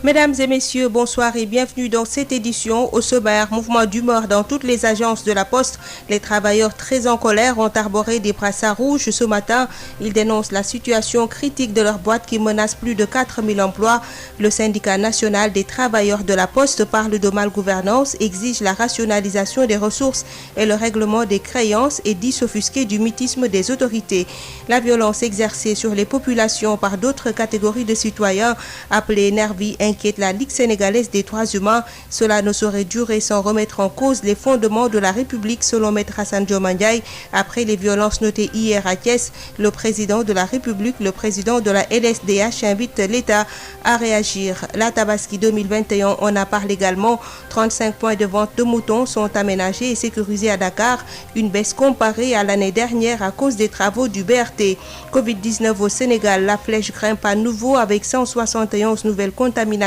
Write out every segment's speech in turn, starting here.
Mesdames et messieurs, bonsoir et bienvenue dans cette édition. Au sommaire, mouvement d'humeur dans toutes les agences de la Poste. Les travailleurs très en colère ont arboré des brassards rouges ce matin. Ils dénoncent la situation critique de leur boîte qui menace plus de 4000 emplois. Le syndicat national des travailleurs de la Poste parle de malgouvernance, exige la rationalisation des ressources et le règlement des créances et dit s'offusquer du mutisme des autorités. La violence exercée sur les populations par d'autres catégories de citoyens, appelées nervis, inquiète la Ligue sénégalaise des droits humains. Cela ne saurait durer sans remettre en cause les fondements de la République, selon Maître Hassan Dioma Ndiaye. Après les violences notées hier à Thiès, le président de la République, le président de la LSDH invite l'État à réagir. La Tabaski 2021, on en parle également. 35 points de vente de moutons sont aménagés et sécurisés à Dakar, une baisse comparée à l'année dernière à cause des travaux du BRT. Covid-19 au Sénégal, la flèche grimpe à nouveau avec 171 nouvelles contaminations,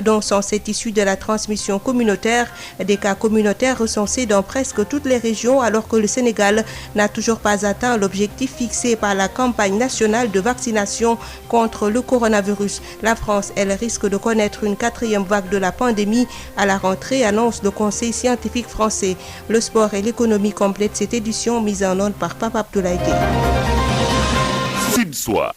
dont 107 issues de la transmission communautaire. Des cas communautaires recensés dans presque toutes les régions, alors que le Sénégal n'a toujours pas atteint l'objectif fixé par la campagne nationale de vaccination contre le coronavirus. La France, elle, risque de connaître une 4e vague de la pandémie à la rentrée, annonce le Conseil scientifique français. Le sport et l'économie complètent cette édition mise en onde par Papa Abdoulaye Gueye. Sud-Soir.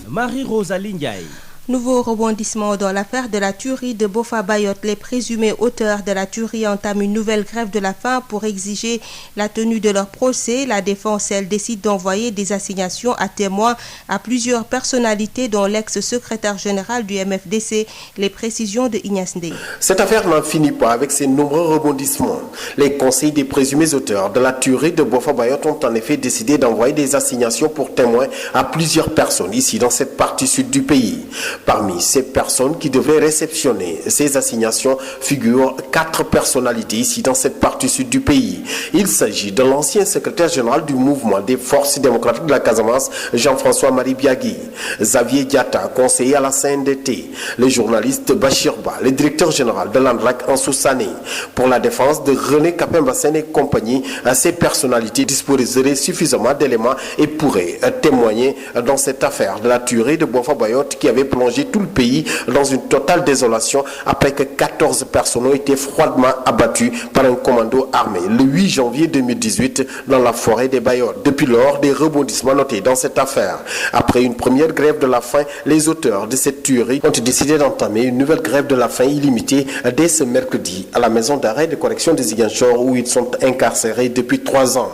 Marie-Rosalie Ndiaye. Nouveau rebondissement dans l'affaire de la tuerie de Boffa Bayotte. Les présumés auteurs de la tuerie entament une nouvelle grève de la faim pour exiger la tenue de leur procès. La défense, elle, décide d'envoyer des assignations à témoins à plusieurs personnalités, dont l'ex-secrétaire général du MFDC. Les précisions de Ignace Ndeye. Cette affaire n'en finit pas avec ses nombreux rebondissements. Les conseils des présumés auteurs de la tuerie de Boffa Bayotte ont en effet décidé d'envoyer des assignations pour témoins à plusieurs personnes ici dans cette partie sud du pays. Parmi ces personnes qui devraient réceptionner ces assignations figurent 4 personnalités ici dans cette partie sud du pays. Il s'agit de l'ancien secrétaire général du mouvement des forces démocratiques de la Casamance, Jean-François Marie Biagui, Xavier Diatta, conseiller à la CNDT, le journaliste Bachir Ba, le directeur général de l'ANDRAC Ansou Sané. Pour la défense de René Capembassène et compagnie, ces personnalités disposeraient suffisamment d'éléments et pourraient témoigner dans cette affaire de la tuerie de Boffa Bayotte qui avait plongé tout le pays dans une totale désolation après que 14 personnes ont été froidement abattues par un commando armé le 8 janvier 2018 dans la forêt des Bayottes. Depuis lors, des rebondissements notés dans cette affaire. Après une première grève de la faim, les auteurs de cette tuerie ont décidé d'entamer une nouvelle grève de la faim illimitée dès ce mercredi à la maison d'arrêt de correction de Ziguinchor où ils sont incarcérés depuis 3 ans.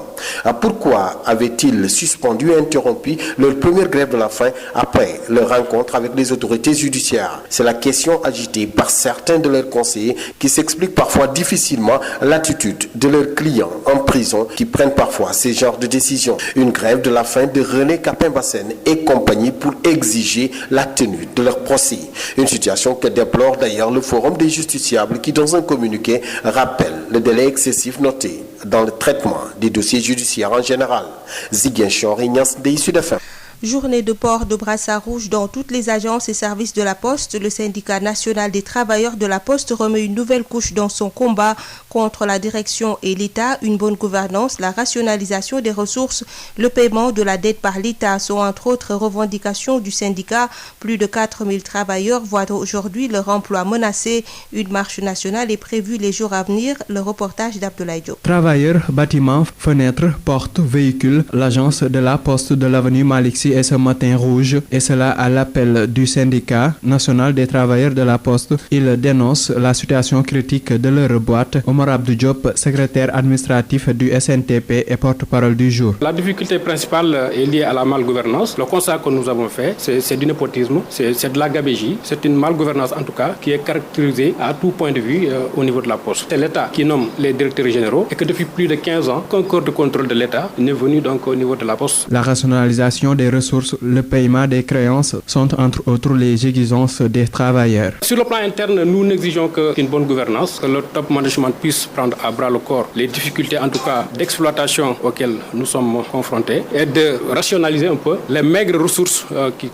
Pourquoi avaient-ils suspendu et interrompu leur première grève de la faim après leur rencontre avec les autorités judiciaires? C'est la question agitée par certains de leurs conseillers qui s'expliquent parfois difficilement l'attitude de leurs clients en prison qui prennent parfois ces genres de décisions. Une grève de la faim de René Capembassène et compagnie pour exiger la tenue de leur procès. Une situation que déplore d'ailleurs le Forum des justiciables qui, dans un communiqué, rappelle le délai excessif noté dans le traitement des dossiers judiciaires en général. Ziguinchor, Ignace Ndeye, Sud FM. Journée de port de brassard rouge dans toutes les agences et services de la Poste. Le syndicat national des travailleurs de la Poste remet une nouvelle couche dans son combat contre la direction et l'État. Une bonne gouvernance, la rationalisation des ressources, le paiement de la dette par l'État sont entre autres revendications du syndicat. Plus de 4000 travailleurs voient aujourd'hui leur emploi menacé. Une marche nationale est prévue les jours à venir. Le reportage d'Abdoulaye Diop. Travailleurs, bâtiments, fenêtres, portes, véhicules, l'agence de la Poste de l'avenue Malick Sy est ce matin rouge, et cela à l'appel du syndicat national des travailleurs de la Poste. Ils dénoncent la situation critique de leur boîte. Omar Abdou Diop, secrétaire administratif du SNTP et porte-parole du jour. La difficulté principale est liée à la malgouvernance. Le constat que nous avons fait, c'est du népotisme, c'est de la gabegie, c'est une malgouvernance en tout cas qui est caractérisée à tout point de vue au niveau de la Poste. C'est l'État qui nomme les directeurs généraux et que depuis plus de 15 ans, qu'un corps de contrôle de l'État n'est venu donc au niveau de la Poste. La rationalisation des ressources, le paiement des créances sont entre autres les exigences des travailleurs. Sur le plan interne, nous n'exigeons qu'une bonne gouvernance, que le top management puisse prendre à bras le corps les difficultés en tout cas d'exploitation auxquelles nous sommes confrontés et de rationaliser un peu les maigres ressources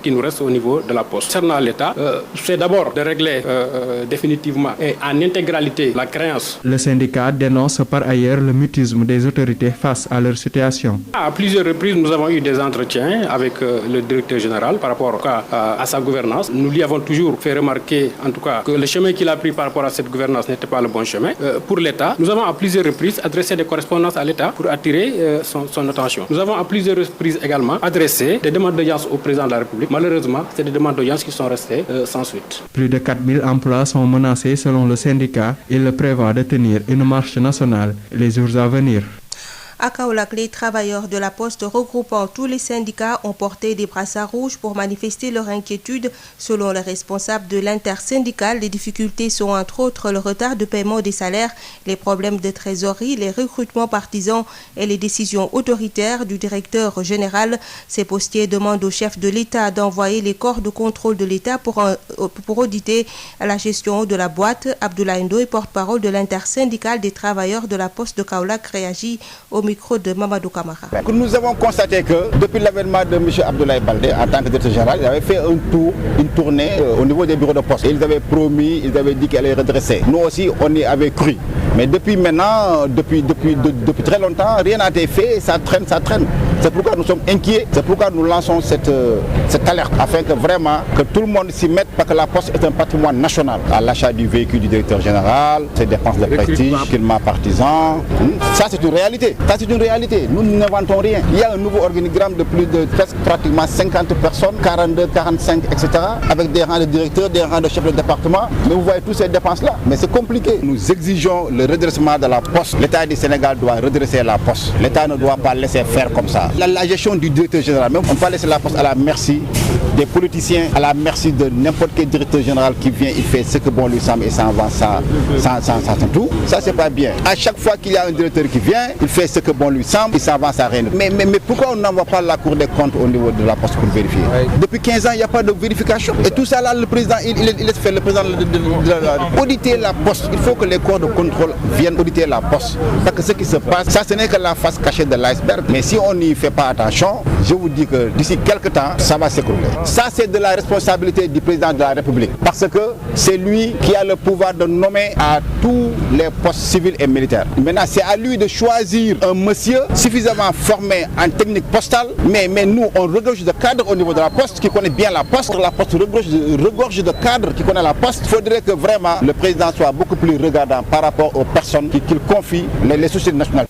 qui nous restent au niveau de la Poste. Concernant l'État, c'est d'abord de régler définitivement et en intégralité la créance. Le syndicat dénonce par ailleurs le mutisme des autorités face à leur situation. À plusieurs reprises, nous avons eu des entretiens avec le directeur général par rapport à sa gouvernance. Nous lui avons toujours fait remarquer, en tout cas, que le chemin qu'il a pris par rapport à cette gouvernance n'était pas le bon chemin. Pour l'État, nous avons à plusieurs reprises adressé des correspondances à l'État pour attirer son attention. Nous avons à plusieurs reprises également adressé des demandes d'audience au président de la République. Malheureusement, c'est des demandes d'audience qui sont restées sans suite. Plus de 4000 emplois sont menacés selon le syndicat. Il prévoit de tenir une marche nationale les jours à venir. À Kaolack, les travailleurs de la Poste regroupant tous les syndicats ont porté des brassards rouges pour manifester leur inquiétude. Selon le responsable de l'intersyndicale, les difficultés sont entre autres le retard de paiement des salaires, les problèmes de trésorerie, les recrutements partisans et les décisions autoritaires du directeur général. Ces postiers demandent au chef de l'État d'envoyer les corps de contrôle de l'État pour auditer la gestion de la boîte. Abdoulaye Ndoye, porte-parole de l'intersyndicale des travailleurs de la Poste de Kaolack, réagit au micro de Mamadou Camara. Nous avons constaté que depuis l'avènement de M. Abdoulaye Baldé en tant que directeur général, il avait fait une tournée au niveau des bureaux de poste. Ils avaient promis, ils avaient dit qu'elle allait redresser. Nous aussi, on y avait cru. Mais depuis maintenant, depuis très longtemps, rien n'a été fait, ça traîne. C'est pourquoi nous sommes inquiets, c'est pourquoi nous lançons cette alerte, afin que vraiment que tout le monde s'y mette, parce que la Poste est un patrimoine national. À l'achat du véhicule du directeur général, ses dépenses de prestige, climat partisan, ça c'est une réalité. C'est une réalité, nous n'inventons rien. Il y a un nouveau organigramme de plus de pratiquement 50 personnes, 42, 45, etc. Avec des rangs de directeurs, des rangs de chefs de département. Mais vous voyez toutes ces dépenses-là. Mais c'est compliqué. Nous exigeons le redressement de la Poste. L'État du Sénégal doit redresser la Poste. L'État ne doit pas laisser faire comme ça. La gestion du directeur général, même on ne peut pas laisser la Poste à la merci des politiciens, à la merci de n'importe quel directeur général qui vient, il fait ce que bon lui semble et s'en va sans tout. Ça, c'est pas bien. À chaque fois qu'il y a un directeur qui vient, il fait ce que bon lui semble, il s'avance à rien. Mais pourquoi on n'envoie pas la Cour des comptes au niveau de la Poste pour vérifier? Depuis 15 ans, il n'y a pas de vérification. Et tout ça là, le président, il laisse faire le président auditer la Poste. Il faut que les corps de contrôle viennent auditer la Poste. Parce que ce qui se passe, ça ce n'est que la face cachée de l'iceberg. Mais si on n'y fait pas attention, je vous dis que d'ici quelques temps, ça va s'écrouler. Ça, c'est de la responsabilité du président de la République. Parce que c'est lui qui a le pouvoir de nommer à tous les postes civils et militaires. Maintenant, c'est à lui de choisir un monsieur suffisamment formé en technique postale, mais nous on regorge de cadres au niveau de la Poste qui connaît bien la Poste regorge de cadres qui connaissent la Poste. Il faudrait que vraiment le président soit beaucoup plus regardant par rapport aux personnes qu'il confie les sociétés nationales.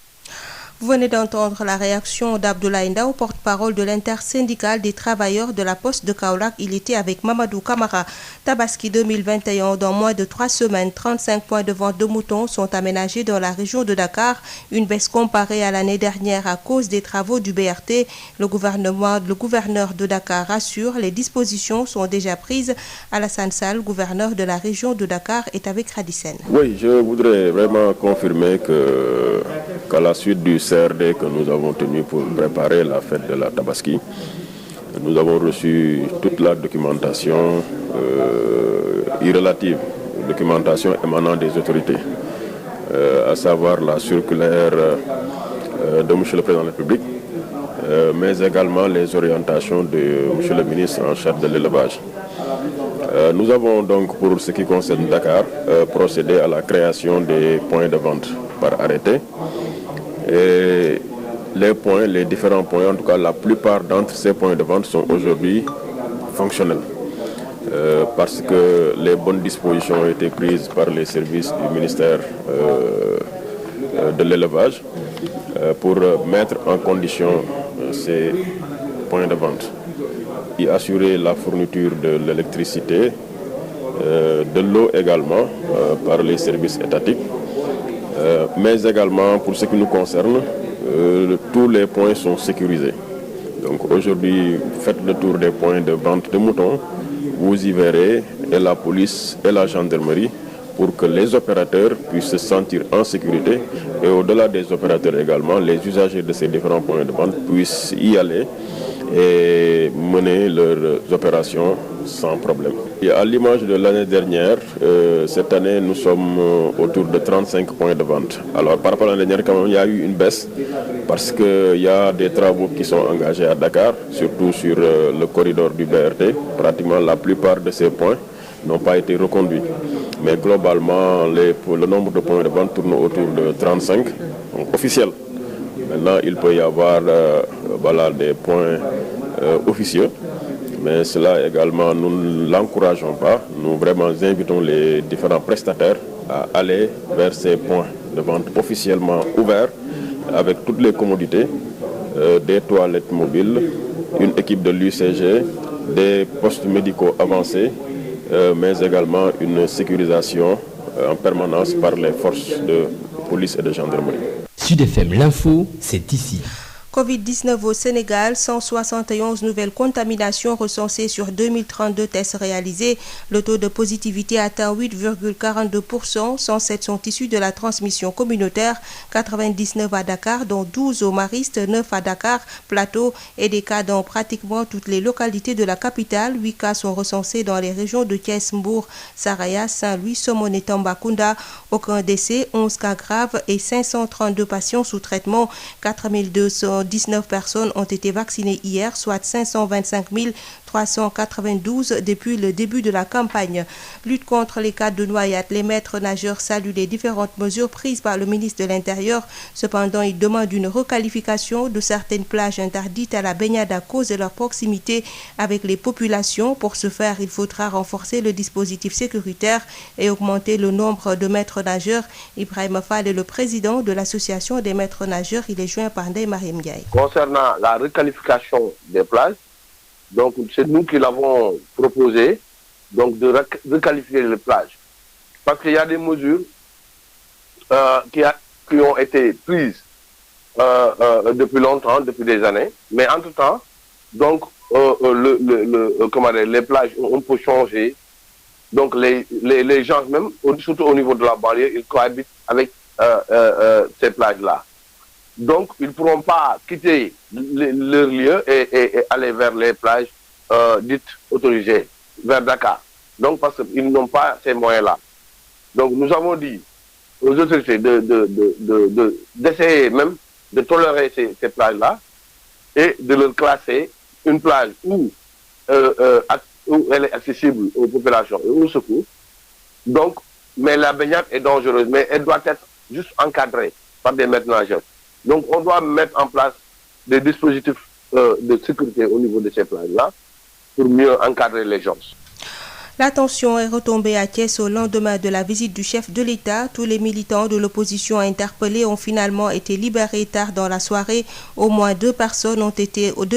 Vous venez d'entendre la réaction d'Abdoulaye Ndao, porte-parole de l'intersyndicale des travailleurs de la Poste de Kaolack. Il était avec Mamadou Camara. Tabaski 2021, dans moins de 3 semaines, 35 points de vente de moutons sont aménagés dans la région de Dakar. Une baisse comparée à l'année dernière à cause des travaux du BRT. Le gouverneur de Dakar rassure, les dispositions sont déjà prises. Alassane Sall, gouverneur de la région de Dakar, est avec Radissène. Oui, je voudrais vraiment confirmer qu'à la suite du CRD que nous avons tenu pour préparer la fête de la Tabaski, nous avons reçu toute la documentation relative, documentation émanant des autorités, à savoir la circulaire de M. le Président de la République, mais également les orientations de M. le ministre en charge de l'élevage. Nous avons donc, pour ce qui concerne Dakar, procédé à la création des points de vente par arrêté. Et les différents points, en tout cas la plupart d'entre ces points de vente sont aujourd'hui fonctionnels. Parce que les bonnes dispositions ont été prises par les services du ministère de l'élevage pour mettre en condition ces points de vente. Y assurer la fourniture de l'électricité, de l'eau également par les services étatiques. Mais également, pour ce qui nous concerne, tous les points sont sécurisés. Donc aujourd'hui, faites le tour des points de vente de moutons, vous y verrez et la police et la gendarmerie pour que les opérateurs puissent se sentir en sécurité et au-delà des opérateurs également, les usagers de ces différents points de vente puissent y aller et mener leurs opérations sans problème. Et à l'image de l'année dernière, cette année nous sommes autour de 35 points de vente. Alors par rapport à l'année dernière, quand même, il y a eu une baisse parce qu'il y a des travaux qui sont engagés à Dakar, surtout sur le corridor du BRT. Pratiquement la plupart de ces points n'ont pas été reconduits. Mais globalement, le nombre de points de vente tourne autour de 35, donc officiels. Maintenant, il peut y avoir des points officieux. Mais cela également, nous ne l'encourageons pas. Nous vraiment invitons les différents prestataires à aller vers ces points de vente officiellement ouverts avec toutes les commodités, des toilettes mobiles, une équipe de l'UCG, des postes médicaux avancés, mais également une sécurisation en permanence par les forces de police et de gendarmerie. Sud FM, l'info, c'est ici. Covid-19 au Sénégal, 171 nouvelles contaminations recensées sur 2032 tests réalisés. Le taux de positivité atteint 8,42%. 107 sont issus de la transmission communautaire, 99 à Dakar, dont 12 au Mariste, 9 à Dakar, Plateau et des cas dans pratiquement toutes les localités de la capitale. 8 cas sont recensés dans les régions de Thiès, Mbour, Saraya, Saint-Louis, Somone et Tambacounda. Aucun décès, 11 cas graves et 532 patients sous traitement. 4219 personnes ont été vaccinées hier, soit 525 392 depuis le début de la campagne. Lutte contre les cas de noyade. Les maîtres nageurs saluent les différentes mesures prises par le ministre de l'Intérieur. Cependant, ils demandent une requalification de certaines plages interdites à la baignade à cause de leur proximité avec les populations. Pour ce faire, il faudra renforcer le dispositif sécuritaire et augmenter le nombre de maîtres nageurs. Ibrahima Fall est le président de l'association des maîtres nageurs. Il est joint par Ndeye Mariam Ndiaye. Concernant la requalification des plages, donc c'est nous qui l'avons proposé, donc de requalifier les plages. Parce qu'il y a des mesures qui ont été prises depuis longtemps, depuis des années, mais entre-temps, donc les plages, on peut changer. Donc les gens même, surtout au niveau de la banlieue, ils cohabitent avec ces plages-là. Donc, ils ne pourront pas quitter leur lieu et aller vers les plages dites autorisées, vers Dakar. Donc, parce qu'ils n'ont pas ces moyens-là. Donc, nous avons dit aux autorités d'essayer même de tolérer ces plages-là et de leur classer une plage où elle est accessible aux populations et aux secours. Donc, mais la baignade est dangereuse, mais elle doit être juste encadrée par des maîtres nageurs. Donc, on doit mettre en place des dispositifs de sécurité au niveau de ces plages-là pour mieux encadrer les gens. La tension est retombée à Thiès au lendemain de la visite du chef de l'État. Tous les militants de l'opposition interpellés ont finalement été libérés tard dans la soirée. Au moins 2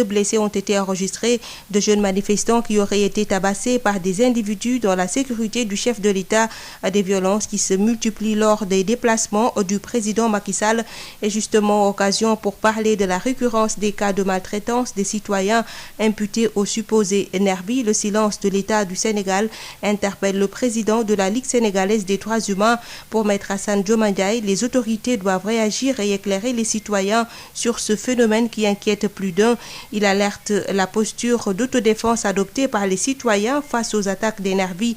blessés ont été enregistrés. De jeunes manifestants qui auraient été tabassés par des individus dans la sécurité du chef de l'État. Des violences qui se multiplient lors des déplacements du président Macky Sall. Et justement, occasion pour parler de la récurrence des cas de maltraitance des citoyens imputés aux supposés nervis. Le silence de l'État du Sénégal interpelle le président de la Ligue sénégalaise des droits humains. Pour Maître Assane Dioma Ndiaye, les autorités doivent réagir et éclairer les citoyens sur ce phénomène qui inquiète plus d'un. Il alerte la posture d'autodéfense adoptée par les citoyens face aux attaques des nervis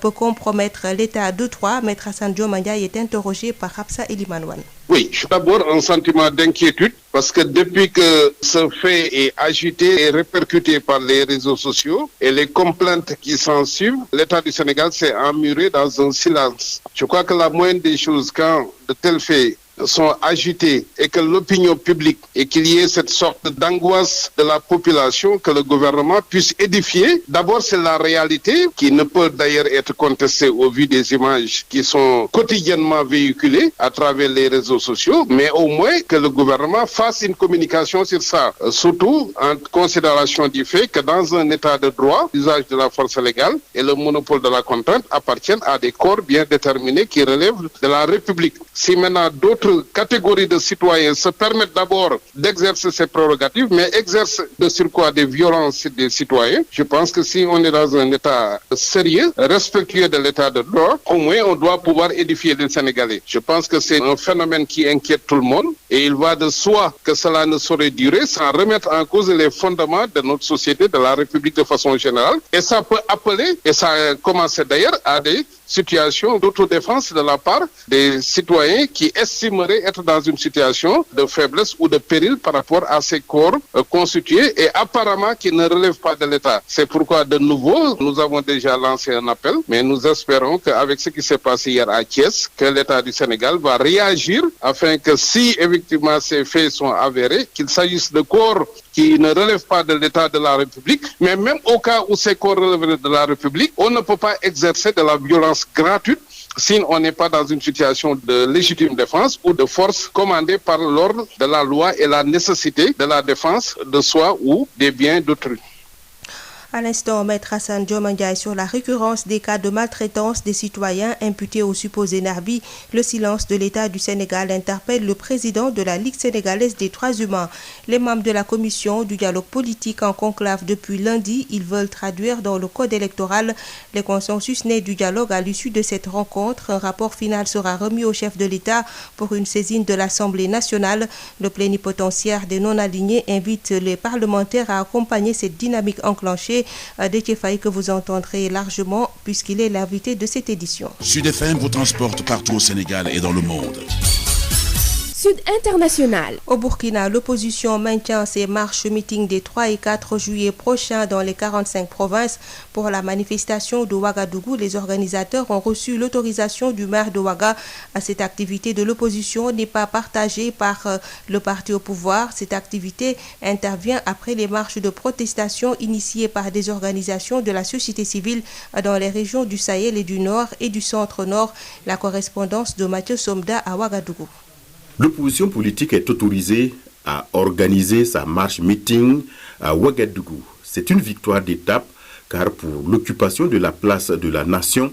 peut compromettre l'état de droit. Maître Assane Dioma Ndiaye est interrogé par Hafsa Elimanouane. Oui, d'abord un sentiment d'inquiétude parce que depuis que ce fait est agité et répercuté par les réseaux sociaux et les complaintes qui s'en suivent, l'État du Sénégal s'est emmuré dans un silence. Je crois que la moindre des choses quand de tels faits sont agités et que l'opinion publique et qu'il y ait cette sorte d'angoisse de la population que le gouvernement puisse édifier. D'abord, c'est la réalité qui ne peut d'ailleurs être contestée au vu des images qui sont quotidiennement véhiculées à travers les réseaux sociaux, mais au moins que le gouvernement fasse une communication sur ça, surtout en considération du fait que dans un état de droit, l'usage de la force légale et le monopole de la contrainte appartiennent à des corps bien déterminés qui relèvent de la République. Si maintenant d'autres catégories de citoyens se permettent d'abord d'exercer ces prérogatives, mais exercent de surcroît des violences des citoyens, je pense que si on est dans un état sérieux, respectueux de l'état de droit, au moins on doit pouvoir édifier les Sénégalais. Je pense que c'est un phénomène qui inquiète tout le monde et il va de soi que cela ne saurait durer sans remettre en cause les fondements de notre société, de la République de façon générale. Et ça peut appeler, et ça a commencé d'ailleurs, à des situations d'autodéfense de la part des citoyens qui estiment estimeraient être dans une situation de faiblesse ou de péril par rapport à ces corps constitués et apparemment qui ne relèvent pas de l'État. C'est pourquoi de nouveau, nous avons déjà lancé un appel, mais nous espérons qu'avec ce qui s'est passé hier à Thiès, que l'État du Sénégal va réagir afin que si effectivement ces faits sont avérés, qu'il s'agisse de corps qui ne relèvent pas de l'État de la République, mais même au cas où ces corps relèvent de la République, on ne peut pas exercer de la violence gratuite si on n'est pas dans une situation de légitime défense ou de force commandée par l'ordre de la loi et la nécessité de la défense de soi ou des biens d'autrui. À l'instant, Maître Hassan Diomandiaye sur la récurrence des cas de maltraitance des citoyens imputés au supposé Narbi. Le silence de l'État du Sénégal interpelle le président de la Ligue sénégalaise des droits humains. Les membres de la commission du dialogue politique en conclave depuis lundi, ils veulent traduire dans le code électoral les consensus nés du dialogue à l'issue de cette rencontre. Un rapport final sera remis au chef de l'État pour une saisine de l'Assemblée nationale. Le plénipotentiaire des non-alignés invite les parlementaires à accompagner cette dynamique enclenchée. Déthié Faye que vous entendrez largement puisqu'il est l'invité de cette édition. Sud FM vous transporte partout au Sénégal et dans le monde. Sud International. Au Burkina, l'opposition maintient ses marches-meetings des 3 et 4 juillet prochains dans les 45 provinces. Pour la manifestation de Ouagadougou, les organisateurs ont reçu l'autorisation du maire de Ouaga. Cette activité de l'opposition n'est pas partagée par le parti au pouvoir. Cette activité intervient après les marches de protestation initiées par des organisations de la société civile dans les régions du Sahel et du Nord et du Centre-Nord. La correspondance de Mathieu Somda à Ouagadougou. L'opposition politique est autorisée à organiser sa marche-meeting à Ouagadougou. C'est une victoire d'étape car pour l'occupation de la place de la nation,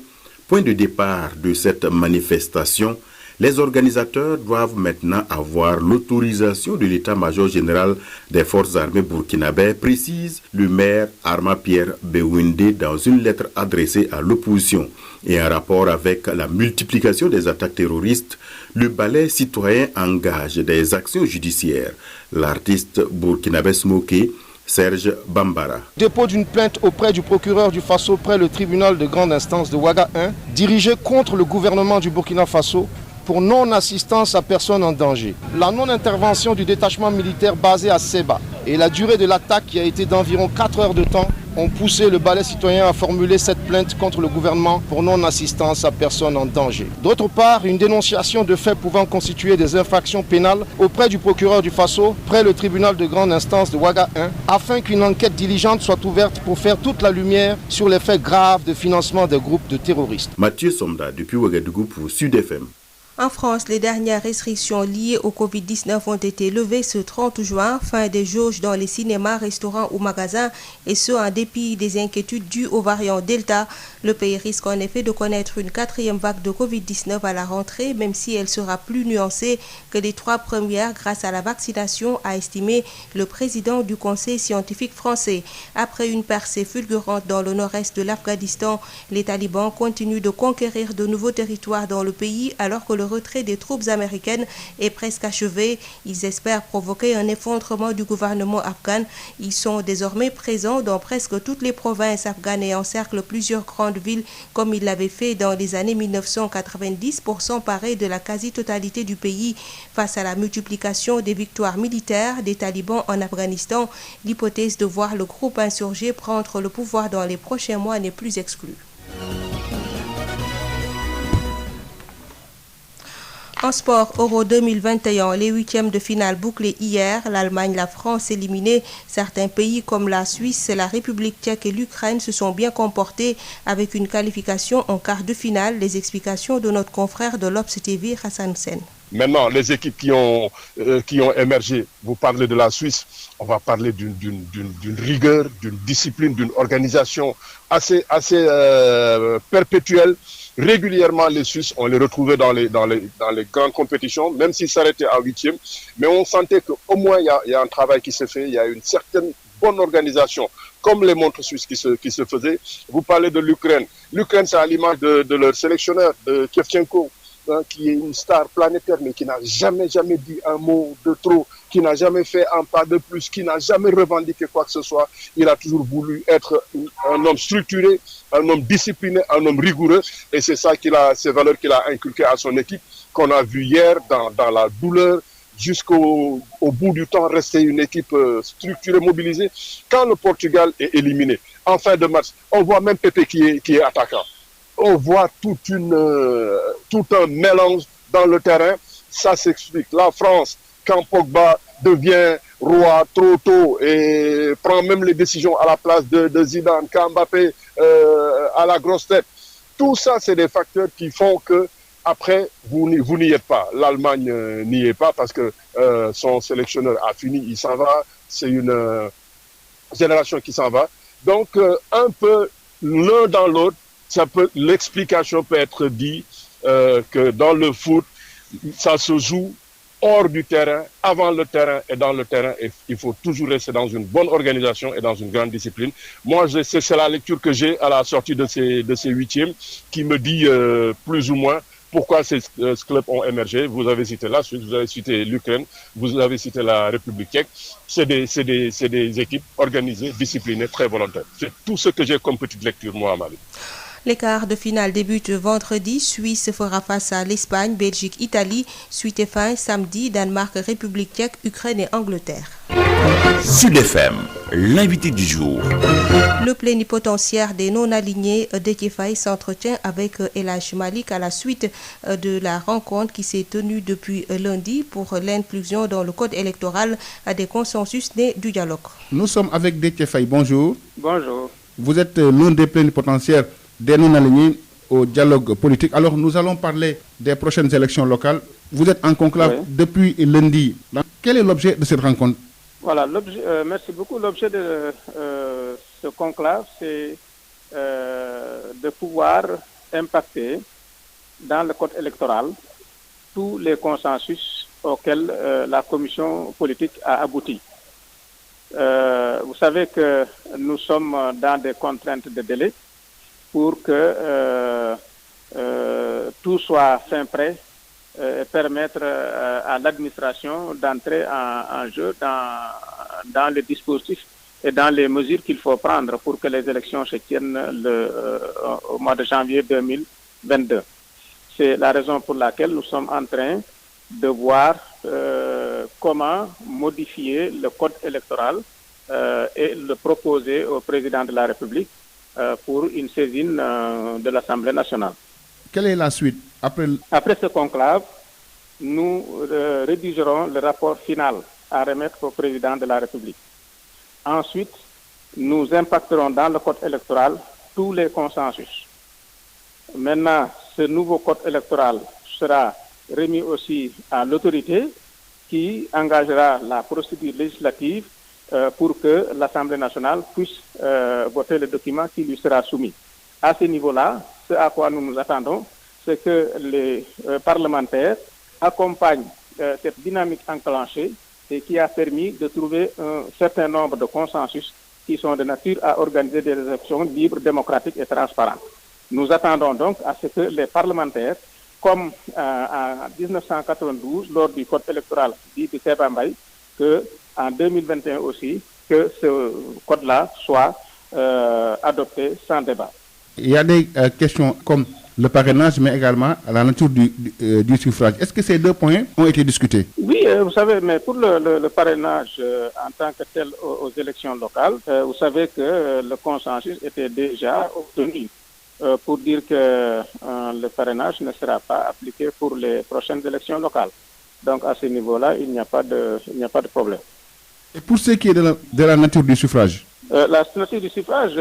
point de départ de cette manifestation, les organisateurs doivent maintenant avoir l'autorisation de l'état-major général des forces armées burkinabè, précise le maire Arma Pierre Bewinde dans une lettre adressée à l'opposition. Et en rapport avec la multiplication des attaques terroristes, le balai citoyen engage des actions judiciaires. L'artiste burkinabè Smoké, Serge Bambara. Dépôt d'une plainte auprès du procureur du Faso près le tribunal de grande instance de Ouaga 1, dirigée contre le gouvernement du Burkina Faso pour non-assistance à personne en danger. La non-intervention du détachement militaire basé à Seba et la durée de l'attaque qui a été d'environ 4 heures de temps ont poussé le balai citoyen à formuler cette plainte contre le gouvernement pour non-assistance à personne en danger. D'autre part, une dénonciation de faits pouvant constituer des infractions pénales auprès du procureur du Faso, près le tribunal de grande instance de Ouaga 1, afin qu'une enquête diligente soit ouverte pour faire toute la lumière sur les faits graves de financement des groupes de terroristes. Mathieu Somda, depuis Ouagadougou pour Sud FM. En France, les dernières restrictions liées au Covid-19 ont été levées ce 30 juin, fin des jauges dans les cinémas, restaurants ou magasins, et ce en dépit des inquiétudes dues au variant Delta. Le pays risque en effet de connaître une 4e vague de Covid-19 à la rentrée, même si elle sera plus nuancée que les 3 premières grâce à la vaccination, a estimé le président du Conseil scientifique français. Après une percée fulgurante dans le nord-est de l'Afghanistan, les talibans continuent de conquérir de nouveaux territoires dans le pays alors que le retrait des troupes américaines est presque achevé. Ils espèrent provoquer un effondrement du gouvernement afghan. Ils sont désormais présents dans presque toutes les provinces afghanes et encerclent plusieurs grandes villes comme ils l'avaient fait dans les années 1990 pour s'emparer de la quasi-totalité du pays. Face à la multiplication des victoires militaires des talibans en Afghanistan, l'hypothèse de voir le groupe insurgé prendre le pouvoir dans les prochains mois n'est plus exclue. En sport, Euro 2021, les 8e de finale bouclés hier. L'Allemagne, la France éliminés. Certains pays comme la Suisse, la République tchèque et l'Ukraine se sont bien comportés avec une qualification en quart de finale. Les explications de notre confrère de l'Obs TV, Hassan Sen. Maintenant, les équipes qui ont émergé, vous parlez de la Suisse, on va parler d'une rigueur, d'une discipline, d'une organisation assez perpétuelle. Régulièrement, les Suisses, on les retrouvait dans les grandes compétitions, même s'ils s'arrêtaient à 8e. Mais on sentait qu'au moins, il y a un travail qui se fait, il y a une certaine bonne organisation, comme les montres suisses qui se faisaient. Vous parlez de l'Ukraine. L'Ukraine, c'est à l'image de leur sélectionneur, de Shevchenko, qui est une star planétaire, mais qui n'a jamais dit un mot de trop, qui n'a jamais fait un pas de plus, qui n'a jamais revendiqué quoi que ce soit. Il a toujours voulu être un homme structuré, un homme discipliné, un homme rigoureux. Et c'est ça ces valeurs qu'il a inculquées à son équipe, qu'on a vu hier dans la douleur, jusqu'au bout du temps, rester une équipe structurée, mobilisée. Quand le Portugal est éliminé, en fin de match, on voit même Pepe qui est attaquant. On voit tout un mélange dans le terrain. Ça s'explique. La France, quand Pogba devient roi trop tôt et prend même les décisions à la place de Zidane, quand Mbappé à la grosse tête, tout ça, c'est des facteurs qui font que après, vous n'y êtes pas. L'Allemagne n'y est pas parce que son sélectionneur a fini, il s'en va. C'est une génération qui s'en va. Donc, un peu l'un dans l'autre, l'explication peut être dit que dans le foot, ça se joue hors du terrain, avant le terrain et dans le terrain. Et il faut toujours rester dans une bonne organisation et dans une grande discipline. Moi, c'est la lecture que j'ai à la sortie de ces huitièmes qui me dit plus ou moins pourquoi ces clubs ont émergé. Vous avez cité la Suisse, vous avez cité l'Ukraine, vous avez cité la République tchèque. C'est des équipes organisées, disciplinées, très volontaires. C'est tout ce que j'ai comme petite lecture, moi, à Mali. Les quarts de finale débutent vendredi. Suisse fera face à l'Espagne, Belgique, Italie. Suite et fin samedi, Danemark, République tchèque, Ukraine et Angleterre. Sud FM, l'invité du jour. Le plénipotentiaire des non-alignés, Déthié Faye, s'entretient avec El Hadj Malick à la suite de la rencontre qui s'est tenue depuis lundi pour l'inclusion dans le code électoral des consensus nés du dialogue. Nous sommes avec Déthié Faye. Bonjour. Bonjour. Vous êtes l'un des plénipotentiaires des non-alignés au dialogue politique. Alors, nous allons parler des prochaines élections locales. Vous êtes en conclave depuis lundi. Quel est l'objet de cette rencontre? Voilà, merci beaucoup. L'objet de ce conclave, c'est de pouvoir impacter dans le code électoral tous les consensus auxquels la commission politique a abouti. Vous savez que nous sommes dans des contraintes de délai pour que tout soit fin prêt et permettre à l'administration d'entrer en jeu dans les dispositifs et dans les mesures qu'il faut prendre pour que les élections se tiennent au mois de janvier 2022. C'est la raison pour laquelle nous sommes en train de voir comment modifier le code électoral et le proposer au président de la République pour une saisine de l'Assemblée nationale. Quelle est la suite? Après ce conclave, nous rédigerons le rapport final à remettre au président de la République. Ensuite, nous impacterons dans le code électoral tous les consensus. Maintenant, ce nouveau code électoral sera remis aussi à l'autorité qui engagera la procédure législative pour que l'Assemblée nationale puisse voter le document qui lui sera soumis. À ce niveau-là, ce à quoi nous nous attendons, c'est que les parlementaires accompagnent cette dynamique enclenchée et qui a permis de trouver un certain nombre de consensus qui sont de nature à organiser des élections libres, démocratiques et transparentes. Nous attendons donc à ce que les parlementaires, comme en 1992, lors du code électoral dit de Kéba Mbaye, qu'en 2021 aussi, que ce code-là soit adopté sans débat. Il y a des questions comme le parrainage, mais également la nature du suffrage. Est-ce que ces deux points ont été discutés? Oui, vous savez, mais pour le parrainage en tant que tel aux élections locales, vous savez que le consensus était déjà obtenu pour dire que le parrainage ne sera pas appliqué pour les prochaines élections locales. Donc à ce niveau-là, il n'y a pas de problème. Et pour ce qui est de la nature du suffrage? La nature du suffrage,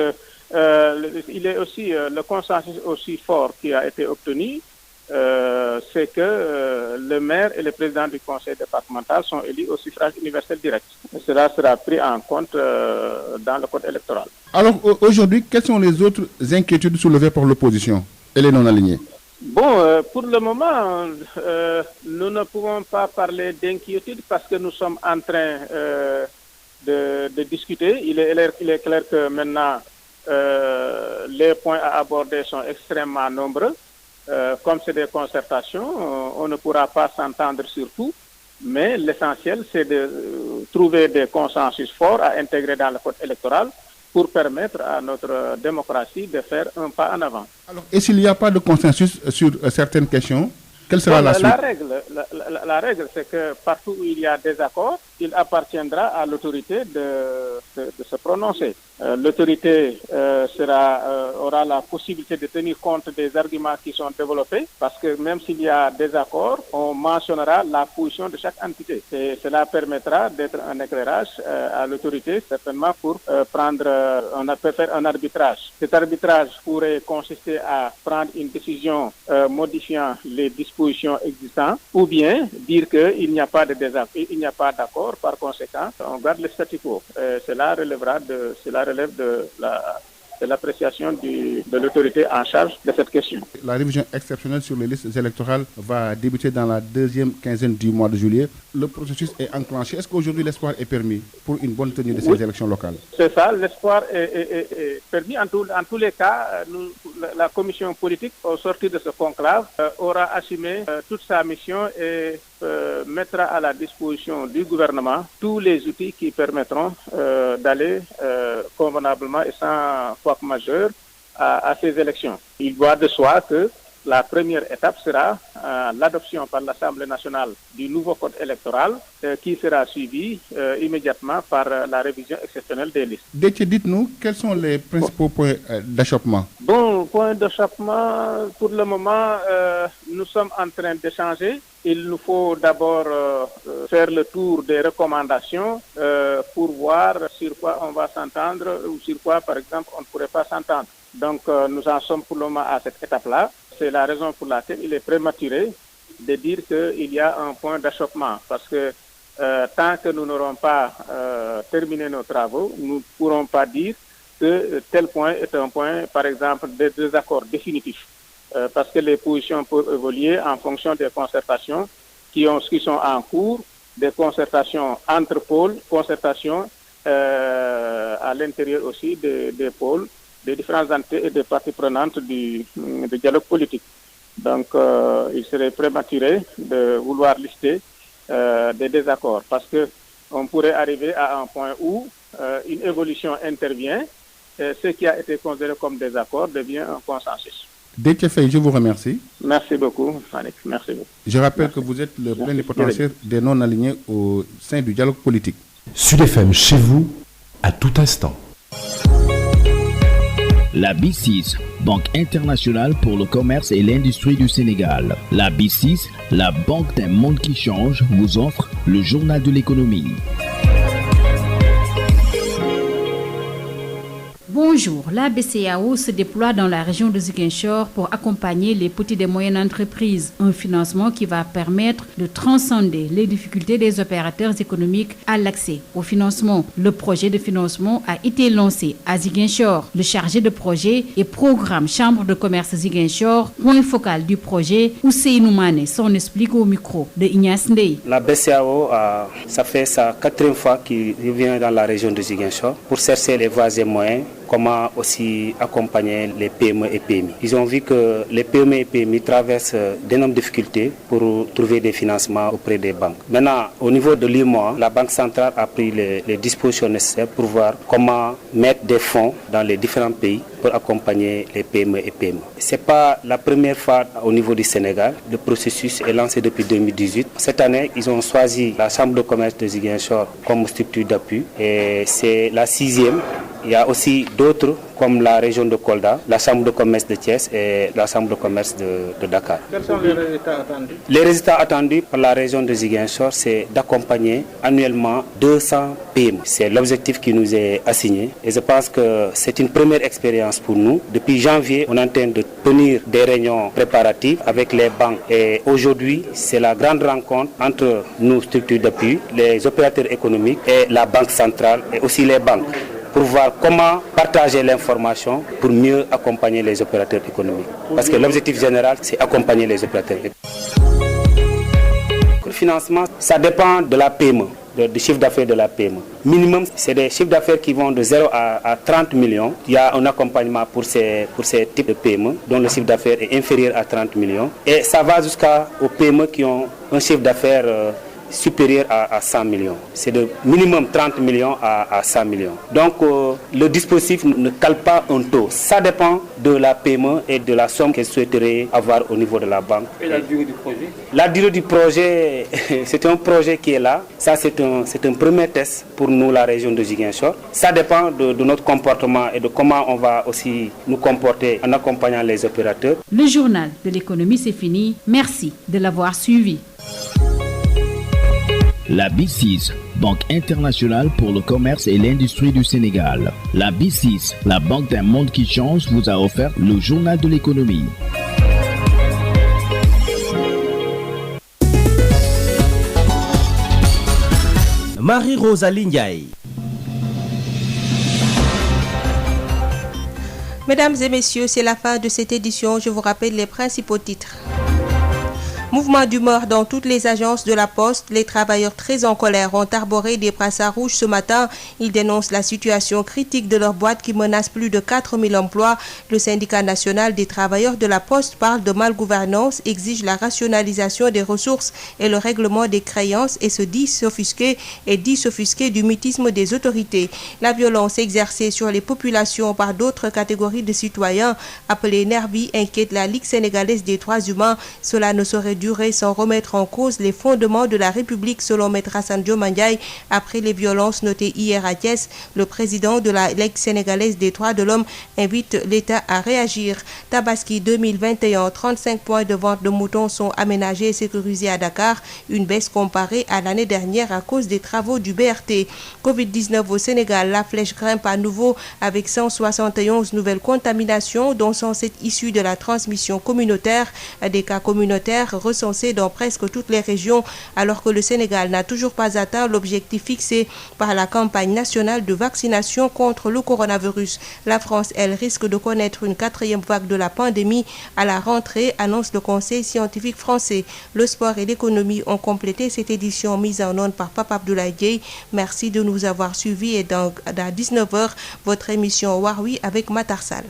il est aussi le consensus aussi fort qui a été obtenu, c'est que le maire et le président du conseil départemental sont élus au suffrage universel direct. Cela sera pris en compte dans le code électoral. Alors aujourd'hui, quelles sont les autres inquiétudes soulevées par l'opposition et les non-alignés? Bon, pour le moment, nous ne pouvons pas parler d'inquiétude parce que nous sommes en train de discuter. Il est clair que maintenant, les points à aborder sont extrêmement nombreux. Comme c'est des concertations, on ne pourra pas s'entendre sur tout. Mais l'essentiel, c'est de trouver des consensus forts à intégrer dans le code électoral pour permettre à notre démocratie de faire un pas en avant. Alors, et s'il n'y a pas de consensus sur certaines questions, quelle sera la suite? La règle, c'est que partout où il y a des accords, il appartiendra à l'autorité de se prononcer. L'autorité aura la possibilité de tenir compte des arguments qui sont développés, parce que même s'il y a des accords, on mentionnera la position de chaque entité. Et cela permettra d'être un éclairage à l'autorité, certainement pour faire un arbitrage. Cet arbitrage pourrait consister à prendre une décision modifiant les dispositions existantes, ou bien dire qu'il n'y a pas de désaccord, il n'y a pas d'accord. Par conséquent, on garde le statu quo. Cela relève de l'appréciation de l'autorité en charge de cette question. La révision exceptionnelle sur les listes électorales va débuter dans la deuxième quinzaine du mois de juillet. Le processus est enclenché. Est-ce qu'aujourd'hui l'espoir est permis pour une bonne tenue de ces élections locales? C'est ça, l'espoir est permis. En tous les cas, la commission politique, au sortir de ce conclave, aura assumé toute sa mission et mettra à la disposition du gouvernement tous les outils qui permettront d'aller convenablement et sans couac majeur à ces élections. Il va de soi que la première étape sera l'adoption par l'Assemblée nationale du nouveau code électoral qui sera suivi immédiatement par la révision exceptionnelle des listes. Déthié, dites-nous, quels sont les principaux points d'achoppement? Bon, point d'achoppement, pour le moment, nous sommes en train d'échanger. Il nous faut d'abord faire le tour des recommandations pour voir sur quoi on va s'entendre ou sur quoi, par exemple, on ne pourrait pas s'entendre. Donc, nous en sommes pour le moment à cette étape-là. C'est la raison pour laquelle il est prématuré de dire qu'il y a un point d'achoppement. Parce que tant que nous n'aurons pas terminé nos travaux, nous ne pourrons pas dire que tel point est un point, par exemple, de désaccord définitif. Parce que les positions peuvent évoluer en fonction des concertations qui sont en cours, des concertations entre pôles, concertations à l'intérieur aussi des pôles, des différentes entités et des parties prenantes du dialogue politique. Donc, il serait prématuré de vouloir lister des désaccords parce qu'on pourrait arriver à un point où une évolution intervient et ce qui a été considéré comme désaccord devient un consensus. Déthié Faye, je vous remercie. Merci beaucoup, Malik. Merci beaucoup. Je rappelle que vous êtes le plénipotentiaire des non-alignés au sein du dialogue politique. Sud FM, chez vous, à tout instant. La B6, Banque internationale pour le commerce et l'industrie du Sénégal. La B6, la banque d'un monde qui change, vous offre le journal de l'économie. Bonjour, la BCEAO se déploie dans la région de Ziguinchor pour accompagner les petites et moyennes entreprises. Un financement qui va permettre de transcender les difficultés des opérateurs économiques à l'accès au financement. Le projet de financement a été lancé à Ziguinchor. Le chargé de projet et programme Chambre de commerce Ziguinchor, point focal du projet, Ousseinou Mané, s'en explique au micro de Ignace Ndeye. La BCEAO, ça fait sa 4e fois qu'il revient dans la région de Ziguinchor pour chercher les voies et moyens. Comment aussi accompagner les PME et PMI. Ils ont vu que les PME et PMI traversent d'énormes difficultés pour trouver des financements auprès des banques. Maintenant, au niveau de l'UEMOA, la Banque centrale a pris les dispositions nécessaires pour voir comment mettre des fonds dans les différents pays pour accompagner les PME et PMI. Ce n'est pas la première fois au niveau du Sénégal. Le processus est lancé depuis 2018. Cette année, ils ont choisi la Chambre de commerce de Ziguinchor comme structure d'appui et c'est la 6e. Il y a aussi d'autres comme la région de Kolda, la Chambre de commerce de Thiès et la Chambre de commerce de Dakar. Quels sont les résultats attendus? Les résultats attendus par la région de Ziguinchor, c'est d'accompagner annuellement 200 PME. C'est l'objectif qui nous est assigné et je pense que c'est une première expérience pour nous. Depuis janvier, on est en train de tenir des réunions préparatives avec les banques et aujourd'hui, c'est la grande rencontre entre nous, structures d'appui, les opérateurs économiques et la Banque centrale et aussi les banques, pour voir comment partager l'information pour mieux accompagner les opérateurs économiques. Parce que l'objectif général, c'est accompagner les opérateurs économiques. Le financement, ça dépend de la PME, du chiffre d'affaires de la PME. Minimum, c'est des chiffres d'affaires qui vont de 0 à 30 millions. Il y a un accompagnement pour ces types de PME, dont le chiffre d'affaires est inférieur à 30 millions. Et ça va jusqu'aux PME qui ont un chiffre d'affaires supérieur à 100 millions. C'est de minimum 30 millions à 100 millions. Donc le dispositif ne cale pas un taux. Ça dépend de la PME et de la somme qu'elle souhaiterait avoir au niveau de la banque. Et la durée du projet? La durée du projet, c'est un projet qui est là. Ça, c'est un premier test pour nous, la région de Ziguinchor. Ça dépend de notre comportement et de comment on va aussi nous comporter en accompagnant les opérateurs. Le journal de l'économie, c'est fini. Merci de l'avoir suivi. La B6, Banque internationale pour le commerce et l'industrie du Sénégal. La B6, la banque d'un monde qui change, vous a offert le journal de l'économie. Marie-Rosalie Ndiaye. Mesdames et messieurs, c'est la fin de cette édition. Je vous rappelle les principaux titres. Mouvement d'humeur dans toutes les agences de la Poste. Les travailleurs très en colère ont arboré des brassards rouges ce matin. Ils dénoncent la situation critique de leur boîte qui menace plus de 4000 emplois. Le syndicat national des travailleurs de la Poste parle de malgouvernance, exige la rationalisation des ressources et le règlement des créances et se dit s'offusquer du mutisme des autorités. La violence exercée sur les populations par d'autres catégories de citoyens appelés nervis inquiète la Ligue sénégalaise des droits humains. Cela ne saurait durer sans remettre en cause les fondements de la République selon Maître Hassan Dioma Ndiaye. Après les violences notées hier à Thiès, le président de la Ligue sénégalaise des droits de l'homme invite l'État à réagir. Tabaski 2021, 35 points de vente de moutons sont aménagés et sécurisés à Dakar, une baisse comparée à l'année dernière à cause des travaux du BRT. Covid-19 au Sénégal, la flèche grimpe à nouveau avec 171 nouvelles contaminations, dont 107 issues de la transmission communautaire. Des cas communautaires recensés dans presque toutes les régions, alors que le Sénégal n'a toujours pas atteint l'objectif fixé par la campagne nationale de vaccination contre le coronavirus. La France, elle, risque de connaître une 4e vague de la pandémie à la rentrée, annonce le Conseil scientifique français. Le sport et l'économie ont complété cette édition mise en onde par Papa Abdoulaye Dieye. Merci de nous avoir suivis et à 19h, votre émission Waroui avec Matar Sall.